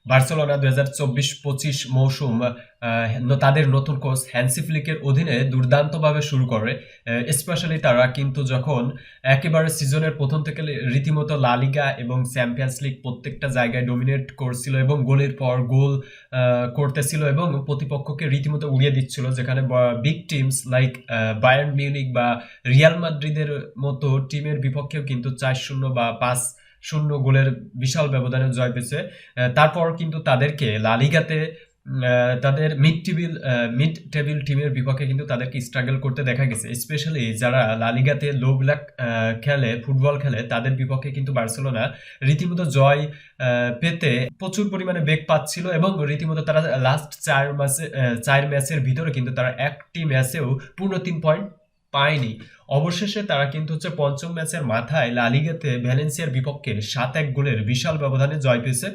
Barcelona 2024-25 মৌসুম তাদের নতুন কোচ হ্যান্সি ফ্লিকের অধীনে দুর্দান্তভাবে শুরু করে। স্পেশালি তারা কিন্তু যখন একেবারে সিজনের প্রথম থেকে রীতিমতো লা লিগা এবং চ্যাম্পিয়ন্স লিগ প্রত্যেকটা জায়গায় ডমিনেট করছিল এবং গোলের পর গোল করতেছিল এবং প্রতিপক্ষকে রীতিমতো উড়িয়ে দিচ্ছিল, যেখানে big teams like Bayern Munich বা রিয়াল মাদ্রিদের মতো টিমের বিপক্ষেও কিন্তু 4-0 বা 5-0 গোলের বিশাল ব্যবধানে জয় পেয়েছে। তারপর কিন্তু তাদেরকে লা লিগাতে তাদের মিড টেবিল টিমের বিপক্ষে কিন্তু তাদেরকে স্ট্রাগল করতে দেখা গেছে। স্পেশালি যারা লা লিগাতে লো ব্ল্যাক খেলে, ফুটবল খেলে, তাদের বিপক্ষে কিন্তু বার্সেলোনা রীতিমতো জয় পেতে প্রচুর পরিমাণে বেগ পাচ্ছিল এবং রীতিমতো তারা লাস্ট 4 ম্যাচের ভিতরে কিন্তু তারা একটি ম্যাচেও পূর্ণ 3 পয়েন্ট পায়নি। অবশেষে তারা কিন্তু হচ্ছে পঞ্চম ম্যাচের মাথায় লা লিগাতে ভ্যালেন্সিয়ার বিপক্ষে 7-1 গোলের বিশাল ব্যবধানে জয় পেয়েছে।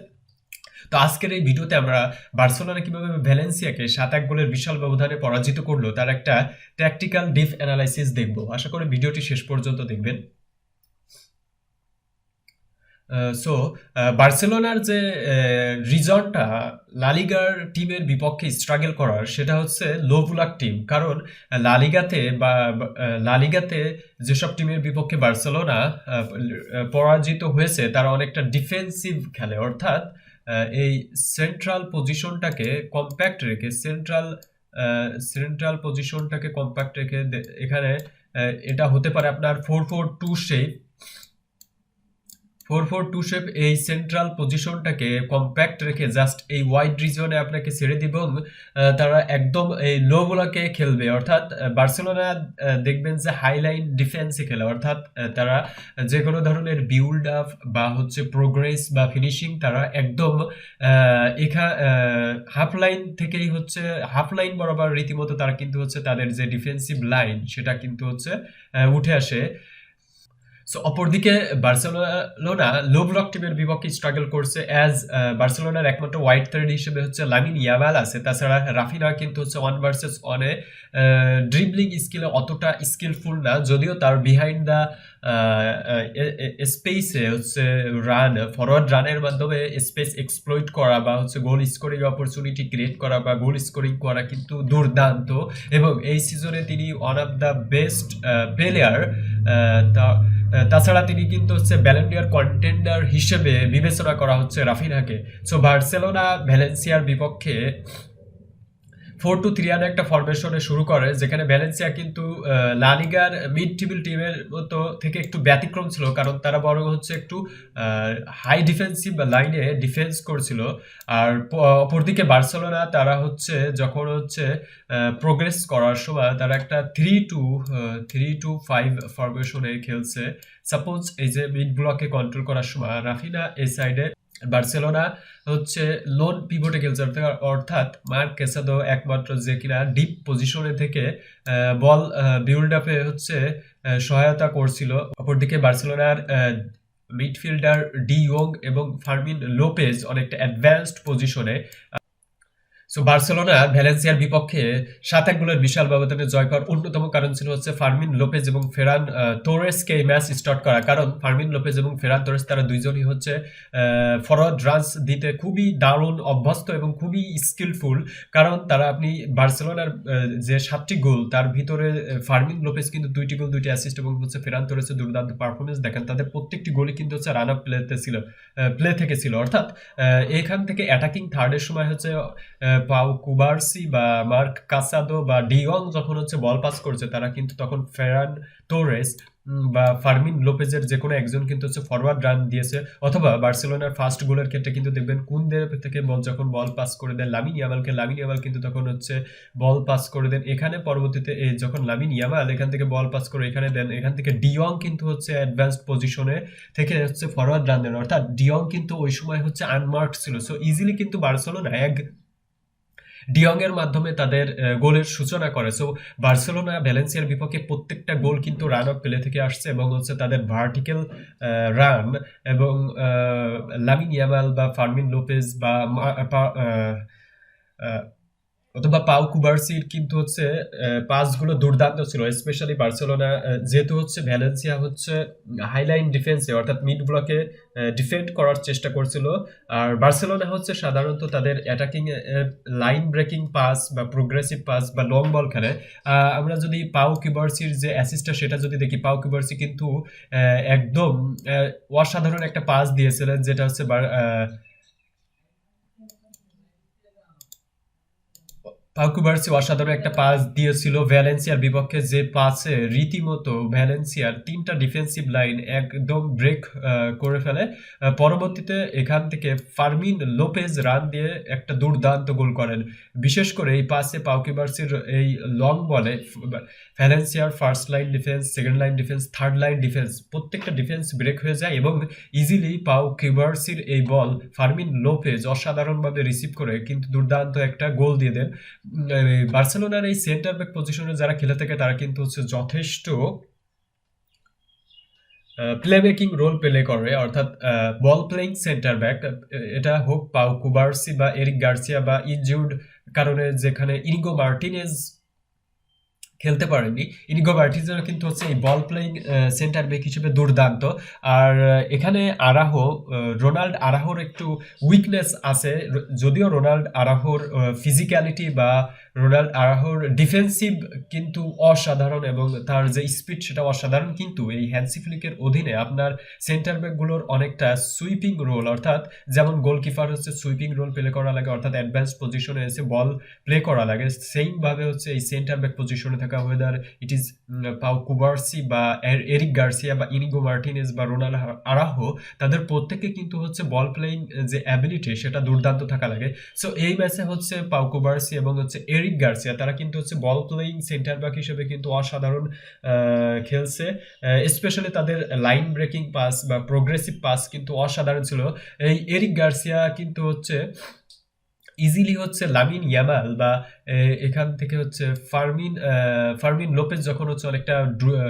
তো আজকের এই ভিডিওতে আমরা বার্সেলোনা কিভাবে ভ্যালেন্সিয়াকে 7-1 গোলের বিশাল ব্যবধানে পরাজিত করলো তার একটা ট্যাকটিক্যাল ডিপ অ্যানালাইসিস দেখব। আশা করি ভিডিওটি শেষ পর্যন্ত দেখবেন। সো বার্সেলোনার যে রিজনটা লালিগার টিমের বিপক্ষে স্ট্রাগল করার, সেটা হচ্ছে লো ব্লক টিম। কারণ লালিগাতে যেসব টিমের বিপক্ষে বার্সেলোনা পরাজিত হয়েছে তারা অনেকটা ডিফেন্সিভ খেলে, অর্থাৎ এই সেন্ট্রাল পজিশনটাকে কম্প্যাক্ট রেখে সেন্ট্রাল পজিশনটাকে কম্প্যাক্ট রেখে এখানে এটা হতে পারে আপনার 4-4-2 শেপ। 4-4-2 শেপ এই সেন্ট্রাল পজিশনটাকে কম্প্যাক্ট রেখে জাস্ট এই ওয়াইড রিজনে আপনাকে ছেড়ে দিব এবং তারা একদম এই লো ব্লকে খেলবে। অর্থাৎ বার্সেলোনা দেখবেন যে হাইলাইন ডিফেন্সে খেলে, অর্থাৎ তারা যে কোনো ধরনের বিল্ড আপ বা হচ্ছে প্রোগ্রেস বা ফিনিশিং তারা একদম হাফ লাইন থেকেই হচ্ছে হাফ লাইন বরাবর রীতিমতো তারা কিন্তু হচ্ছে তাদের যে ডিফেন্সিভ লাইন সেটা কিন্তু হচ্ছে উঠে আসে। সো অপরদিকে বার্সেলোনা লো ব্লক টিমের বিপক্ষে স্ট্রাগল করছে অ্যাজ বার্সেলোনার একমাত্র হোয়াইট থ্রেড হিসেবে হচ্ছে লামিন ইয়ামাল আছে। তাছাড়া রাফিনা কিন্তু হচ্ছে 1 ভার্সেস 1-এ ড্রিবলিং স্কিলে অতটা স্কিলফুল না, যদিও তার বিহাইন্ড দ্য স্পেসে হচ্ছে ফরওয়ার্ড রানের মাধ্যমে স্পেস এক্সপ্লয়েট করা বা হচ্ছে গোল স্কোরিং অপরচুনিটি ক্রিয়েট করা বা গোল স্কোরিং করা কিন্তু দুর্দান্ত। এবং এই সিজনে তিনি one of the best player. তাছাড়া তিনি কিন্তু হচ্ছে ব্যালন ডি'অর কন্টেন্ডার হিসেবে বিবেচনা করা হচ্ছে রাফিনাকে। সো বার্সেলোনা ভ্যালেন্সিয়ার বিপক্ষে 4-2-3 একটা ফরমেশনে শুরু করে, যেখানে ভ্যালেন্সিয়া কিন্তু লা লিগার মিড টেবিল টিমের মতো থেকে একটু ব্যতিক্রম ছিল, কারণ তারা বরং হচ্ছে একটু হাই ডিফেন্সিভ লাইনে ডিফেন্স করছিল। আর অপরদিকে বার্সেলোনা তারা হচ্ছে যখন হচ্ছে প্রোগ্রেস করার সময় তারা একটা 3-2-5 ফরমেশনে খেলছে। সাপোজ এই যে মিড ব্লকে কন্ট্রোল করার সময় রাফিনা এই সাইডে, বার্সেলোনা হচ্ছে লোন পিভটে খেলছে, অর্থাৎ মার্ক কেসাদো একমাত্র যে কিনা ডিপ পজিশনে থেকে বল বিল্ড আপে হচ্ছে সহায়তা করছিল। অপরদিকে বার্সেলোনার মিডফিল্ডার ডি ইয়ং এবং ফার্মিন লোপেজ অনেকটা অ্যাডভান্সড পজিশনে। সো বার্সেলোনা ভ্যালেন্সিয়ার বিপক্ষে 7-1 গোলের বিশাল ব্যবধানে জয় পাওয়ার অন্যতম কারণ ছিল হচ্ছে ফার্মিন লোপেজ এবং ফেরান তোরেসকে এই ম্যাচ স্টার্ট করা। কারণ ফার্মিন লোপেজ এবং ফেরান তোরেস তারা দুইজনই হচ্ছে ফরওয়ার্ড রানস দিতে খুবই দারুণ অভ্যস্ত এবং খুবই স্কিলফুল। কারণ তারা আপনি বার্সেলোনার যে 7টি গোল তার ভিতরে ফার্মিন লোপেজ কিন্তু 2টি গোল 2টি অ্যাসিস্ট এবং হচ্ছে ফেরান তোরেসের দুর্দান্ত পারফরমেন্স দেখেন। তাদের প্রত্যেকটি গোলই কিন্তু হচ্ছে রান আপ প্লে থেকে ছিল, অর্থাৎ এখান থেকে অ্যাটাকিং থার্ডের সময় হচ্ছে পাউ কুবার্সি বা মার্ক কাসাদো বা ডিয়ং যখন হচ্ছে বল পাস করছে, তারা কিন্তু তখন ফেরান তোরেস বা ফার্মিন লোপেজের যে কোনো একজন কিন্তু হচ্ছে ফরওয়ার্ড রান দিয়েছে। অথবা বার্সেলোনার ফার্স্ট গোলের ক্ষেত্রে কিন্তু দেখবেন কুনদের থেকে যখন বল পাস করে দেন লামিন ইয়ামাল কিন্তু তখন হচ্ছে বল পাস করে দেন এখানে। পরবর্তীতে যখন লামিন ইয়ামাল এখান থেকে বল পাস করে এখানে দেন, এখান থেকে ডিয়ং কিন্তু হচ্ছে অ্যাডভান্সড পজিশনে থেকে হচ্ছে ফরওয়ার্ড রান দেন, অর্থাৎ ডিয়ং কিন্তু ওই সময় হচ্ছে আনমার্কড ছিল। সো ইজিলি কিন্তু বার্সেলোনা ডিয়ং এর মাধ্যমে তাদের গোলের সূচনা করে। সো বার্সেলোনা ভ্যালেন্সিয়ার বিপক্ষে প্রত্যেকটা গোল কিন্তু রান অফ প্লে থেকে আসছে এবং হচ্ছে তাদের ভার্টিক্যাল রান এবং লামিন ইয়ামাল বা ফার্মিন লোপেজ বা অথবা পাউ কুবার্সির কিন্তু হচ্ছে পাসগুলো দুর্দান্ত ছিল, স্পেশালি বার্সেলোনা যেহেতু হচ্ছে ভ্যালেন্সিয়া হচ্ছে হাইলাইন ডিফেন্সে অর্থাৎ মিড ব্লকে ডিফেন্ড করার চেষ্টা করছিল, আর বার্সেলোনা হচ্ছে সাধারণত তাদের অ্যাটাকিং লাইন ব্রেকিং পাস বা প্রোগ্রেসিভ পাস বা লং বল খেলে। আমরা যদি পাউ কিবার্সির যে অ্যাসিস্টটা সেটা যদি দেখি, পাউ কিবার্সি কিন্তু একদম অসাধারণ একটা পাস দিয়েছিলেন, যেটা হচ্ছে পাউ কুবার্সি অসাধারণ একটা পাস দিয়েছিল ভ্যালেন্সিয়ার বিপক্ষে, যে পাসে রীতিমতো ভ্যালেন্সিয়ার 3টা ডিফেন্সিভ লাইন একদম ব্রেক করে ফেলে। পরবর্তীতে এখান থেকে ফার্মিন লোপেজ রান দিয়ে একটা দুর্দান্ত গোল করেন। বিশেষ করে এই পাসে পাউ কুবার্সির এই লং বলে ভ্যালেন্সিয়ার first line defence, second line defence, third line defence প্রত্যেকটা ডিফেন্স ব্রেক হয়ে যায় এবং ইজিলি পাউ কিবার্সির এই বল ফার্মিন লোপেজ অসাধারণভাবে রিসিভ করে কিন্তু দুর্দান্ত একটা গোল দিয়ে দেন। বার্সেলোনার এই সেন্টার ব্যাক পজিশনে যারা খেলে থাকে তারা কিন্তু হচ্ছে যথেষ্ট প্লে মেকিং রোল প্লে করে, অর্থাৎ বল প্লেইং সেন্টার ব্যাক, এটা হোক পাউ কুবার্সি বা এরিক গার্সিয়া বা ইনজিউড কারণে যেখানে ইনিগো মার্টিনেজ খেলতে পারেনি, ইনিগো মার্টিনেজও কিন্তু হচ্ছে এই বল প্লেইং সেন্টার ব্যাক হিসেবে দুর্দান্ত। আর এখানে রোনাল্ড আরাহোর একটু উইকনেস আছে, যদিও রোনাল্ড আরাহোর ফিজিক্যালিটি বা রোনাল্ড আরাহোর ডিফেন্সিভ কিন্তু অসাধারণ এবং তার যে স্পিড সেটা অসাধারণ, কিন্তু এই হ্যান্সি ফ্লিকের অধীনে আপনার সেন্টার ব্যাকগুলোর অনেকটা সুইপিং রোল, অর্থাৎ যেমন গোলকিপার হচ্ছে সুইপিং রোল প্লে করা লাগে, অর্থাৎ অ্যাডভান্স পজিশনে এসে বল প্লে করা লাগে, সেইমভাবে হচ্ছে এই সেন্টার ব্যাক পজিশনে থাকা weather it is pav Cubarsi বা এরিক গার্সিয়া বা ইনিগো মার্টিনেজ বা রোনাল্ড আরাহো, তাদের প্রত্যেকে কিন্তু হচ্ছে বল প্লেইং যে অ্যাবিলিটি সেটা দুর্দান্ত থাকা লাগে। সো এই ম্যাচে হচ্ছে পাউ কুবার্সি এবং হচ্ছে এরিক গার্সিয়া তারা কিন্তু হচ্ছে বল প্লেইং সেন্টার ব্যাক হিসেবে কিন্তু অসাধারণ খেলছে, স্পেশালি তাদের লাইন ব্রেকিং পাস বা প্রোগ্রেসিভ পাস কিন্তু অসাধারণ ছিল। এই এরিক গার্সিয়া কিন্তু হচ্ছে ইজিলি হচ্ছে লামিন ইয়ামাল বা এখান থেকে হচ্ছে ফার্মিন লোপেজ যখন হচ্ছে অনেকটা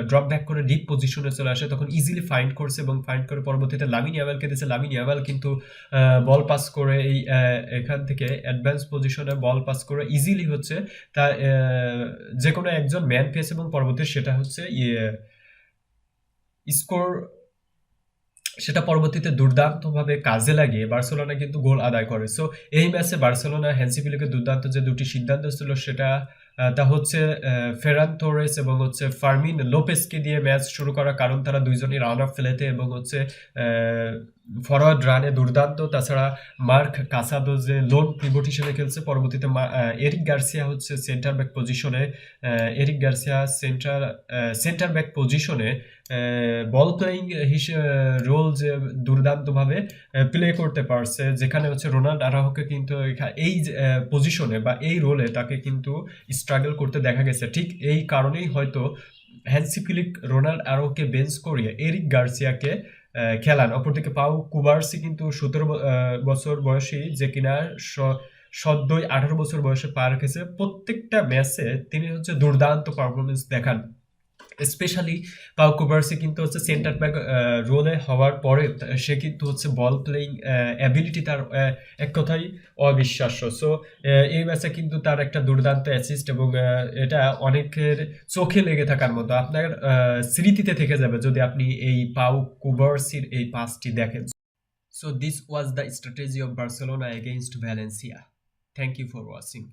ড্রপ ব্যাক করে ডিপ পজিশনে চলে আসে তখন ইজিলি ফাইন্ড করছে এবং ফাইন্ড করে পরবর্তীতে লামিন ইয়ামালকে দিয়েছে। লামিন ইয়ামাল কিন্তু বল পাস করে এই এখান থেকে অ্যাডভান্স পজিশনে বল পাস করে ইজিলি হচ্ছে তা যে কোনো একজন ম্যান পেয়েছে এবং পরবর্তীতে সেটা হচ্ছে স্কোর সেটা পরবর্তীতে দুর্দান্তভাবে কাজে লাগিয়ে বার্সেলোনা কিন্তু গোল আদায় করে। সো এই ম্যাচে বার্সেলোনা হ্যান্সি ফ্লিকের দুর্দান্ত যে দুটি সিদ্ধান্ত ছিল সেটা তা হচ্ছে ফেরান তোরেস এবং হচ্ছে ফার্মিন লোপেসকে দিয়ে ম্যাচ শুরু করার কারণ তারা দুইজনই রান অফ ফেলেতে এবং হচ্ছে ফরওয়ার্ড রানে দুর্দান্ত। তাছাড়া মার্ক কাসাদো যে লোন পিভট হিসেবে খেলছে, পরবর্তীতে এরিক গার্সিয়া হচ্ছে সেন্টার ব্যাক পজিশনে, এরিক গার্সিয়া সেন্টার ব্যাক পজিশনে বল প্লেইং রোল যে দুর্দান্তভাবে প্লে করতে পারছে, যেখানে হচ্ছে রোনাল্ড আরাহোকে কিন্তু এই পজিশনে বা এই রোলে তাকে কিন্তু স্ট্রাগল করতে দেখা গেছে। ঠিক এই কারণেই হয়তো হ্যান্সি ফ্লিক রোনাল্ড আরাহোকে বেঞ্চ করিয়ে এরিক গার্সিয়াকে খেলান। অপরদিকে পাউ কুবার্সি কিন্তু 17 বছর বয়সী, যে কিনা সদ্যই 18 বছর বয়সে পা রেখেছে। প্রত্যেকটা ম্যাচে তিনি হচ্ছে দুর্দান্ত পারফরমেন্স দেখান, স্পেশালি পাউ কুবার্সি কিন্তু হচ্ছে সেন্টার ব্যাক রোলে হওয়ার পরে সে কিন্তু হচ্ছে বল প্লেইং অ্যাবিলিটি তার এক কথাই অবিশ্বাস্য। সো এই ম্যাচে কিন্তু তার একটা দুর্দান্ত অ্যাসিস্ট এবং এটা অনেকের চোখে লেগে থাকার মতো, আপনার স্মৃতিতে থেকে যাবে যদি আপনি এই পাউ কুবার্সির এই পাসটি দেখেন। So this was the strategy of Barcelona against Valencia. Thank you for watching.